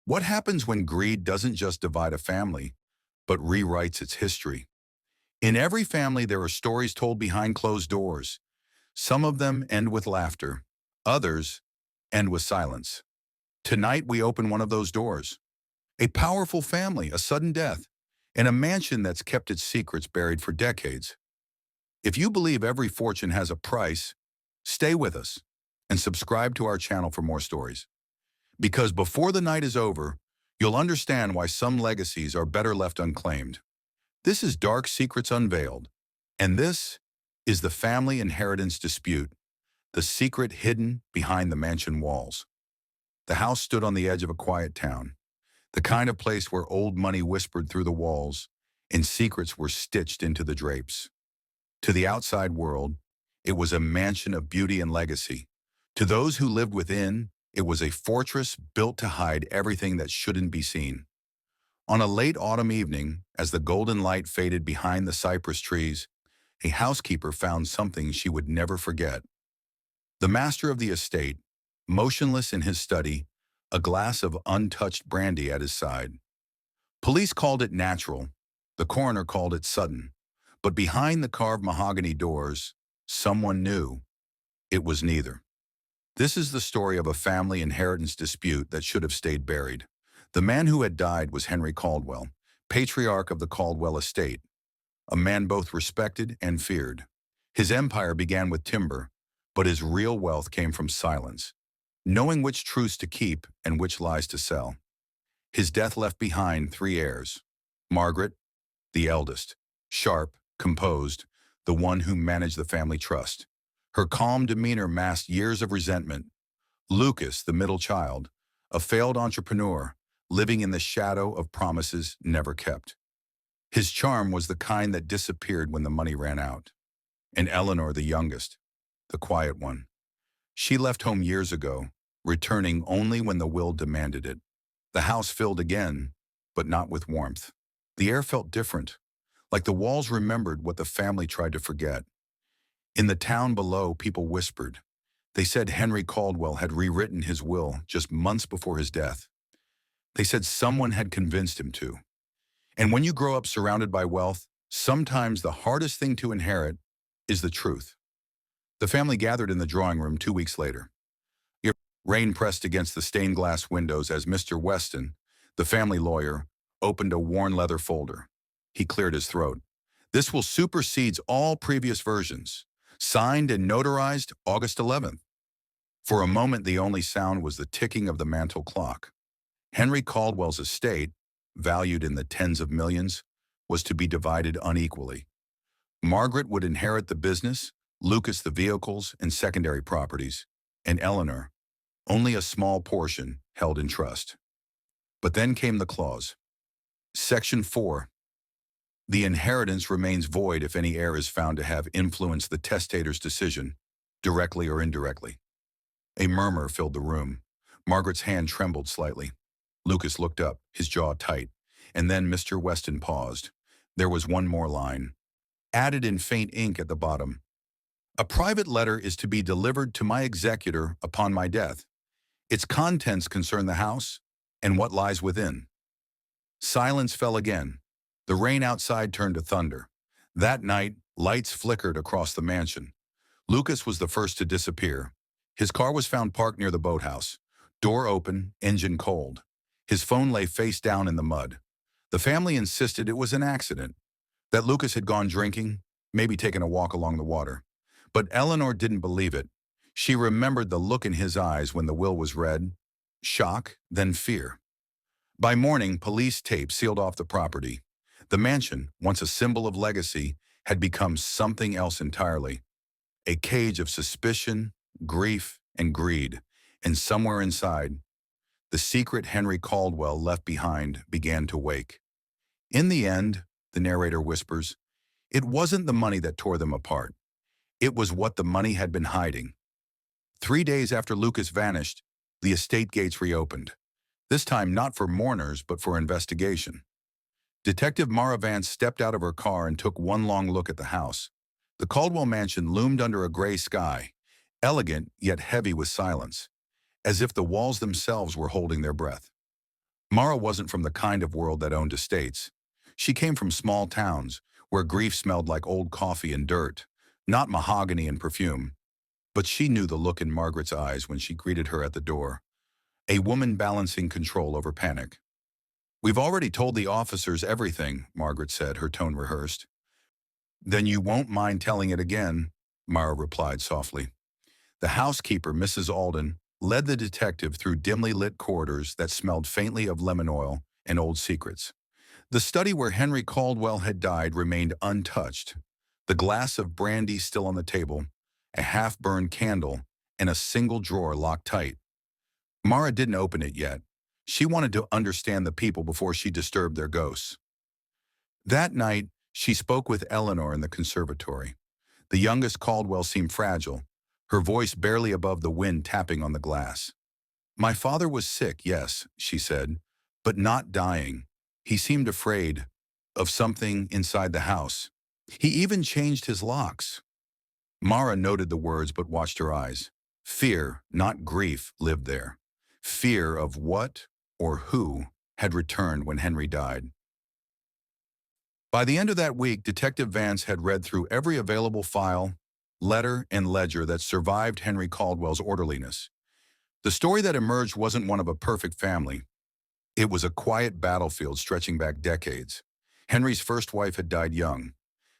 What happens when greed doesn't just divide a family, but rewrites its history? In every family, there are stories told behind closed doors. Some of them end with laughter. Others end with silence. Tonight, we open one of those doors. A powerful family, a sudden death, and a mansion that's kept its secrets buried for decades. If you believe every fortune has a price, stay with us and subscribe to our channel for more stories. Because before the night is over, you'll understand why some legacies are better left unclaimed. This is Dark Secrets Unveiled, and this is the family inheritance dispute, the secret hidden behind the mansion walls. The house stood on the edge of a quiet town, the kind of place where old money whispered through the walls and secrets were stitched into the drapes. To the outside world, it was a mansion of beauty and legacy. To those who lived within, it was a fortress built to hide everything that shouldn't be seen. On a late autumn evening, as the golden light faded behind the cypress trees, a housekeeper found something she would never forget. The master of the estate, motionless in his study, a glass of untouched brandy at his side. Police called it natural, the coroner called it sudden, but behind the carved mahogany doors, someone knew it was neither. This is the story of a family inheritance dispute that should have stayed buried. The man who had died was Henry Caldwell, patriarch of the Caldwell estate, a man both respected and feared. His empire began with timber, but his real wealth came from silence, knowing which truths to keep and which lies to sell. His death left behind three heirs. Margaret, the eldest, sharp, composed, the one who managed the family trust. Her calm demeanor masked years of resentment. Lucas, the middle child, a failed entrepreneur, living in the shadow of promises never kept. His charm was the kind that disappeared when the money ran out. And Eleanor, the youngest, the quiet one. She left home years ago, returning only when the will demanded it. The house filled again, but not with warmth. The air felt different, like the walls remembered what the family tried to forget. In the town below, people whispered. They said Henry Caldwell had rewritten his will just months before his death. They said someone had convinced him to. And when you grow up surrounded by wealth, sometimes the hardest thing to inherit is the truth. The family gathered in the drawing room 2 weeks later. Rain pressed against the stained glass windows as Mr. Weston, the family lawyer, opened a worn leather folder. He cleared his throat. This will supersede all previous versions. Signed and notarized August 11th. For a moment, the only sound was the ticking of the mantel clock. Henry Caldwell's estate, valued in the tens of millions, was to be divided unequally. Margaret would inherit the business, Lucas the vehicles and secondary properties, and Eleanor, only a small portion held in trust. But then came the clause. Section 4. The inheritance remains void if any heir is found to have influenced the testator's decision, directly or indirectly. A murmur filled the room. Margaret's hand trembled slightly. Lucas looked up, his jaw tight, and then Mr. Weston paused. There was one more line, added in faint ink at the bottom. A private letter is to be delivered to my executor upon my death. Its contents concern the house and what lies within. Silence fell again. The rain outside turned to thunder. That night, lights flickered across the mansion. Lucas was the first to disappear. His car was found parked near the boathouse. Door open, engine cold. His phone lay face down in the mud. The family insisted it was an accident, that Lucas had gone drinking, maybe taken a walk along the water. But Eleanor didn't believe it. She remembered the look in his eyes when the will was read. Shock, then fear. By morning, police tape sealed off the property. The mansion, once a symbol of legacy, had become something else entirely. A cage of suspicion, grief, and greed. And somewhere inside, the secret Henry Caldwell left behind began to wake. In the end, the narrator whispers, it wasn't the money that tore them apart. It was what the money had been hiding. 3 days after Lucas vanished, the estate gates reopened. This time not for mourners, but for investigation. Detective Mara Vance stepped out of her car and took one long look at the house. The Caldwell mansion loomed under a gray sky, elegant yet heavy with silence, as if the walls themselves were holding their breath. Mara wasn't from the kind of world that owned estates. She came from small towns, where grief smelled like old coffee and dirt, not mahogany and perfume. But she knew the look in Margaret's eyes when she greeted her at the door, a woman balancing control over panic. "We've already told the officers everything," Margaret said, her tone rehearsed. "Then you won't mind telling it again," Mara replied softly. The housekeeper, Mrs. Alden, led the detective through dimly lit corridors that smelled faintly of lemon oil and old secrets. The study where Henry Caldwell had died remained untouched. The glass of brandy still on the table, a half-burned candle, and a single drawer locked tight. Mara didn't open it yet. She wanted to understand the people before she disturbed their ghosts. That night, she spoke with Eleanor in the conservatory. The youngest Caldwell seemed fragile, her voice barely above the wind tapping on the glass. "My father was sick, yes," she said, "but not dying. He seemed afraid of something inside the house. He even changed his locks." Mara noted the words but watched her eyes. Fear, not grief, lived there. Fear of what or who had returned when Henry died. By the end of that week, Detective Vance had read through every available file, letter, and ledger that survived Henry Caldwell's orderliness. The story that emerged wasn't one of a perfect family. It was a quiet battlefield stretching back decades. Henry's first wife had died young.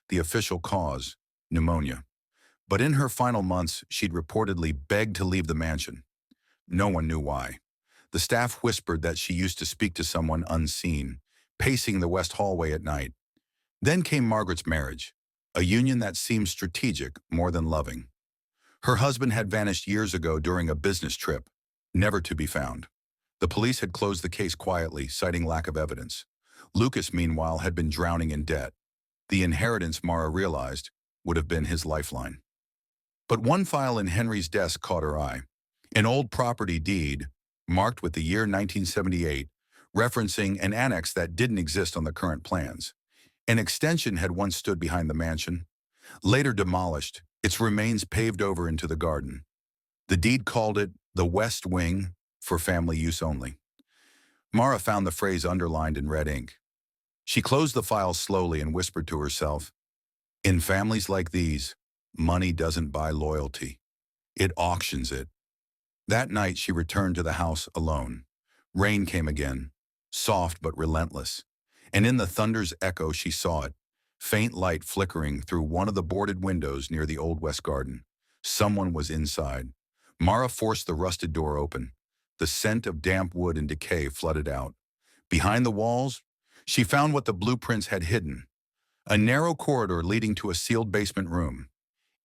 The official cause, pneumonia. But in her final months, she'd reportedly begged to leave the mansion. No one knew why. The staff whispered that she used to speak to someone unseen, pacing the west hallway at night. Then came Margaret's marriage, a union that seemed strategic more than loving. Her husband had vanished years ago during a business trip, never to be found. The police had closed the case quietly, citing lack of evidence. Lucas, meanwhile, had been drowning in debt. The inheritance, Mara realized, would have been his lifeline. But one file in Henry's desk caught her eye. An old property deed, marked with the year 1978, referencing an annex that didn't exist on the current plans. An extension had once stood behind the mansion, later demolished, its remains paved over into the garden. The deed called it the West Wing for family use only. Mara found the phrase underlined in red ink. She closed the file slowly and whispered to herself, "In families like these, money doesn't buy loyalty. It auctions it." That night she returned to the house alone. Rain came again, soft but relentless. And in the thunder's echo she saw it, faint light flickering through one of the boarded windows near the Old West Garden. Someone was inside. Mara forced the rusted door open. The scent of damp wood and decay flooded out. Behind the walls, she found what the blueprints had hidden, a narrow corridor leading to a sealed basement room.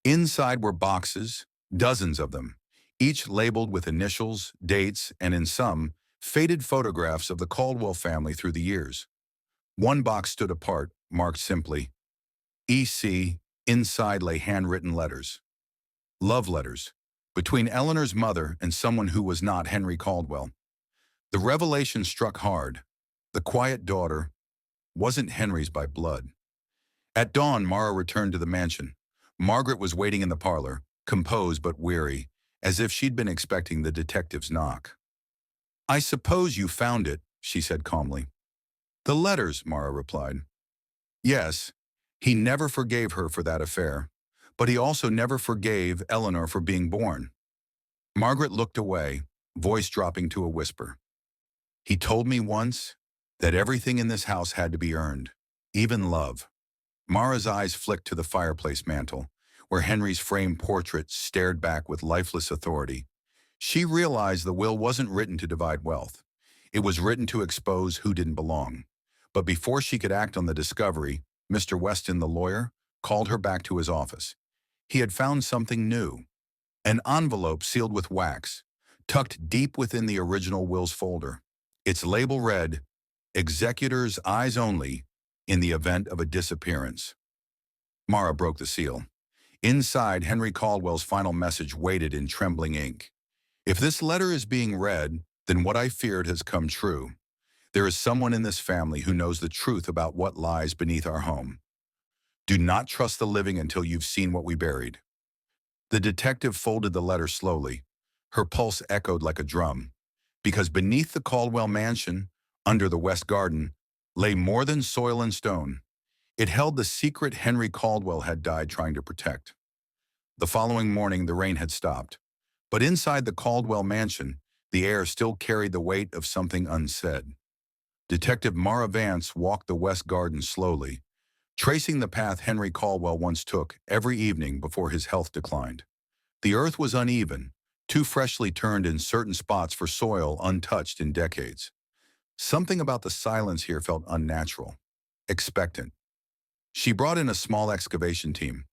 Inside were boxes, dozens of them, each labeled with initials, dates, and in some, faded photographs of the Caldwell family through the years. One box stood apart, marked simply, EC. Inside lay handwritten letters. Love letters, between Eleanor's mother and someone who was not Henry Caldwell. The revelation struck hard. The quiet daughter wasn't Henry's by blood. At dawn, Mara returned to the mansion. Margaret was waiting in the parlor, composed but weary, as if she'd been expecting the detective's knock. "I suppose you found it," she said calmly. "The letters," Mara replied. Yes, he never forgave her for that affair, but he also never forgave Eleanor for being born. Margaret looked away, voice dropping to a whisper. "He told me once that everything in this house had to be earned, even love." Mara's eyes flicked to the fireplace mantel, where Henry's framed portrait stared back with lifeless authority. She realized the will wasn't written to divide wealth. It was written to expose who didn't belong. But before she could act on the discovery, Mr. Weston, the lawyer, called her back to his office. He had found something new. An envelope sealed with wax, tucked deep within the original will's folder. Its label read, "Executor's eyes only in the event of a disappearance." Mara broke the seal. Inside, Henry Caldwell's final message waited in trembling ink. "If this letter is being read, then what I feared has come true. There is someone in this family who knows the truth about what lies beneath our home. Do not trust the living until you've seen what we buried." The detective folded the letter slowly. Her pulse echoed like a drum. Because beneath the Caldwell mansion, Under the west garden lay more than soil and stone. It held the secret Henry Caldwell had died trying to protect. The following morning, the rain had stopped. But inside the Caldwell mansion, the air still carried the weight of something unsaid. Detective Mara Vance walked the west garden slowly, tracing the path Henry Caldwell once took every evening before his health declined. The earth was uneven, too freshly turned in certain spots for soil untouched in decades. Something about the silence here felt unnatural, expectant. She brought in a small excavation team.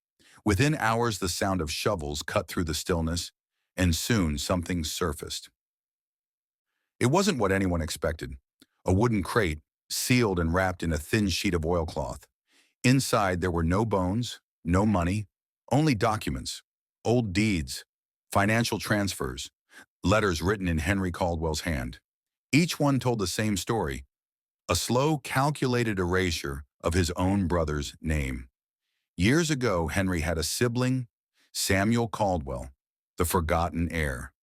Within hours, the sound of shovels cut through the stillness, and soon something surfaced. It wasn't what anyone expected. A wooden crate, sealed and wrapped in a thin sheet of oilcloth. Inside, there were no bones, no money, only documents, old deeds, financial transfers, letters written in Henry Caldwell's hand. Each one told the same story, a slow, calculated erasure of his own brother's name. Years ago, Henry had a sibling, Samuel Caldwell, the forgotten heir.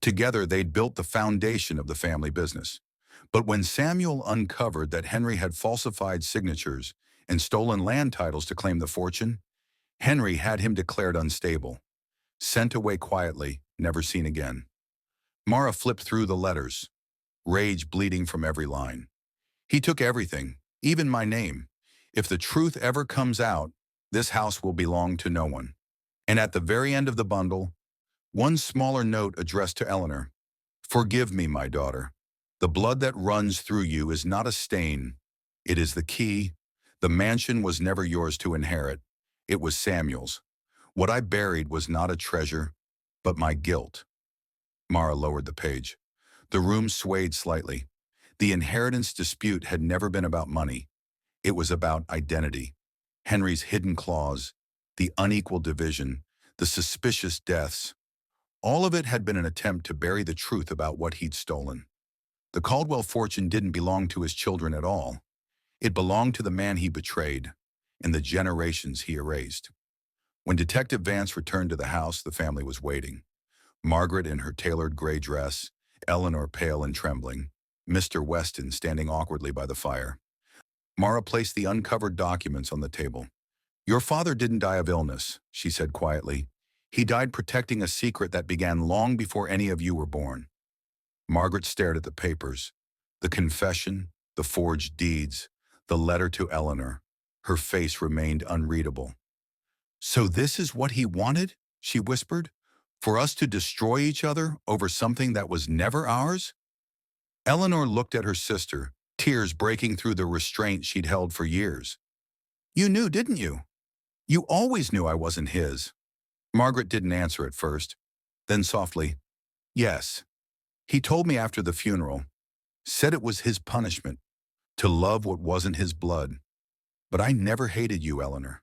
Together, they'd built the foundation of the family business. But when Samuel uncovered that Henry had falsified signatures and stolen land titles to claim the fortune, Henry had him declared unstable, sent away quietly, never seen again. Mara flipped through the letters, rage bleeding from every line. He took everything, even my name. If the truth ever comes out, this house will belong to no one. And at the very end of the bundle, one smaller note addressed to Eleanor. Forgive me, my daughter. The blood that runs through you is not a stain. It is the key. The mansion was never yours to inherit. It was Samuel's. What I buried was not a treasure, but my guilt. Mara lowered the page. The room swayed slightly. The inheritance dispute had never been about money. It was about identity. Henry's hidden clause, the unequal division, the suspicious deaths. All of it had been an attempt to bury the truth about what he'd stolen. The Caldwell fortune didn't belong to his children at all. It belonged to the man he betrayed and the generations he erased. When Detective Vance returned to the house, the family was waiting. Margaret in her tailored gray dress, Eleanor pale and trembling, Mr. Weston standing awkwardly by the fire. Mara placed the uncovered documents on the table. Your father didn't die of illness, she said quietly. He died protecting a secret that began long before any of you were born. Margaret stared at the papers, the confession, the forged deeds, the letter to Eleanor. Her face remained unreadable. So this is what he wanted, she whispered, for us to destroy each other over something that was never ours? Eleanor looked at her sister, tears breaking through the restraint she'd held for years. You knew, didn't you? You always knew I wasn't his. Margaret didn't answer at first. Then softly, yes. He told me after the funeral, said it was his punishment, to love what wasn't his blood. But I never hated you, Eleanor.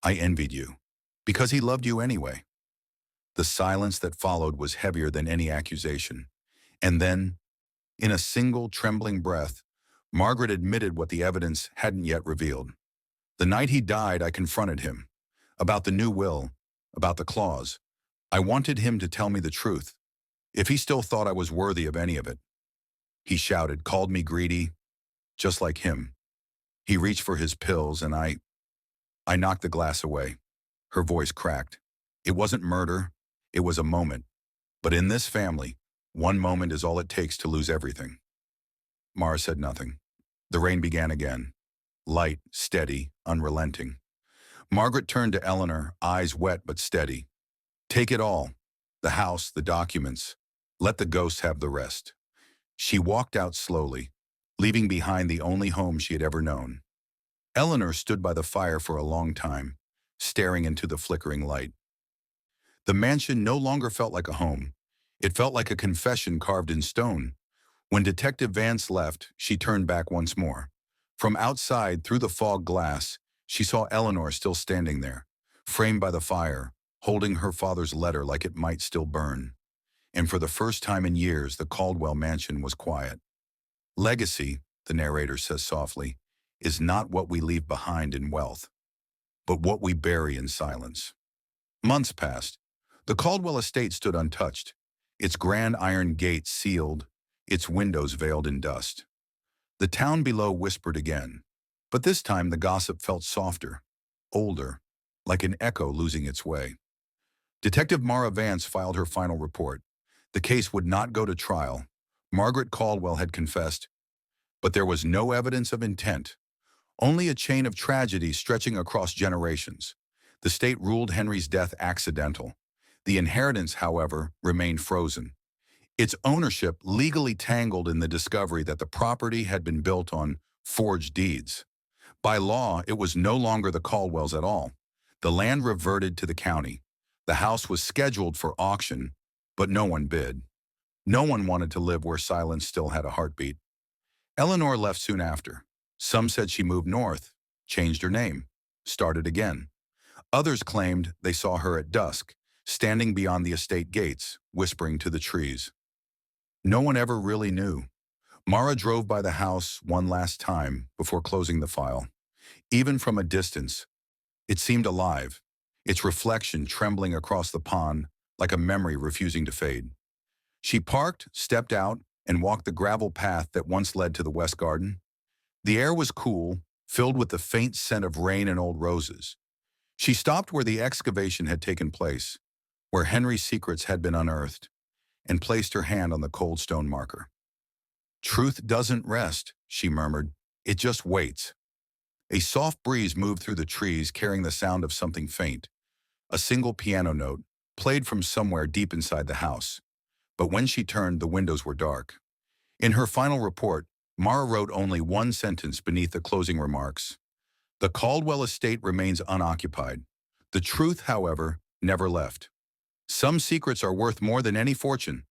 I envied you, because he loved you anyway. The silence that followed was heavier than any accusation. And then, in a single trembling breath, Margaret admitted what the evidence hadn't yet revealed. The night he died, I confronted him. About the new will, about the clause. I wanted him to tell me the truth, if he still thought I was worthy of any of it. He shouted, called me greedy, just like him. He reached for his pills and I knocked the glass away. Her voice cracked. It wasn't murder, it was a moment. But in this family, one moment is all it takes to lose everything. Mara said nothing. The rain began again. Light, steady, unrelenting. Margaret turned to Eleanor, eyes wet but steady. Take it all. The house, the documents. Let the ghosts have the rest. She walked out slowly, leaving behind the only home she had ever known. Eleanor stood by the fire for a long time, staring into the flickering light. The mansion no longer felt like a home. It felt like a confession carved in stone. When Detective Vance left, she turned back once more. From outside, through the fog glass, she saw Eleanor still standing there, framed by the fire, holding her father's letter like it might still burn. And for the first time in years, the Caldwell mansion was quiet. Legacy, the narrator says softly, is not what we leave behind in wealth, but what we bury in silence. Months passed. The Caldwell estate stood untouched, its grand iron gates sealed, its windows veiled in dust. The town below whispered again, but this time the gossip felt softer, older, like an echo losing its way. Detective Mara Vance filed her final report. The case would not go to trial. Margaret Caldwell had confessed, but there was no evidence of intent, only a chain of tragedy stretching across generations. The state ruled Henry's death accidental. The inheritance, however, remained frozen, its ownership legally tangled in the discovery that the property had been built on forged deeds. By law, it was no longer the Caldwells at all. The land reverted to the county. The house was scheduled for auction, but no one bid. No one wanted to live where silence still had a heartbeat. Eleanor left soon after. Some said she moved north, changed her name, started again. Others claimed they saw her at dusk, standing beyond the estate gates, whispering to the trees. No one ever really knew. Mara drove by the house one last time before closing the file. Even from a distance, it seemed alive, its reflection trembling across the pond like a memory refusing to fade. She parked, stepped out, and walked the gravel path that once led to the west garden. The air was cool, filled with the faint scent of rain and old roses. She stopped where the excavation had taken place, where Henry's secrets had been unearthed, and placed her hand on the cold stone marker. "Truth doesn't rest," she murmured. "It just waits." A soft breeze moved through the trees, carrying the sound of something faint, a single piano note, played from somewhere deep inside the house. But when she turned, the windows were dark. In her final report, Mara wrote only one sentence beneath the closing remarks. The Caldwell estate remains unoccupied. The truth, however, never left. Some secrets are worth more than any fortune,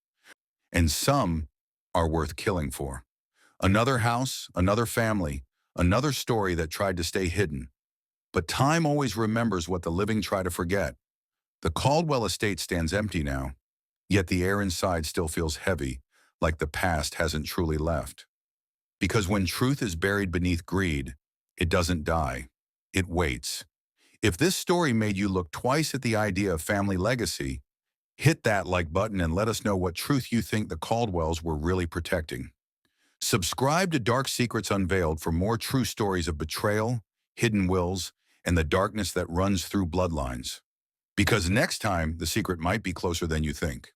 and some are worth killing for. Another house, another family, another story that tried to stay hidden. But time always remembers what the living try to forget. The Caldwell estate stands empty now, yet the air inside still feels heavy, like the past hasn't truly left. Because when truth is buried beneath greed, it doesn't die, it waits. If this story made you look twice at the idea of family legacy, hit that like button and let us know what truth you think the Caldwells were really protecting. Subscribe to Dark Secrets Unveiled for more true stories of betrayal, hidden wills, and the darkness that runs through bloodlines. Because next time, the secret might be closer than you think.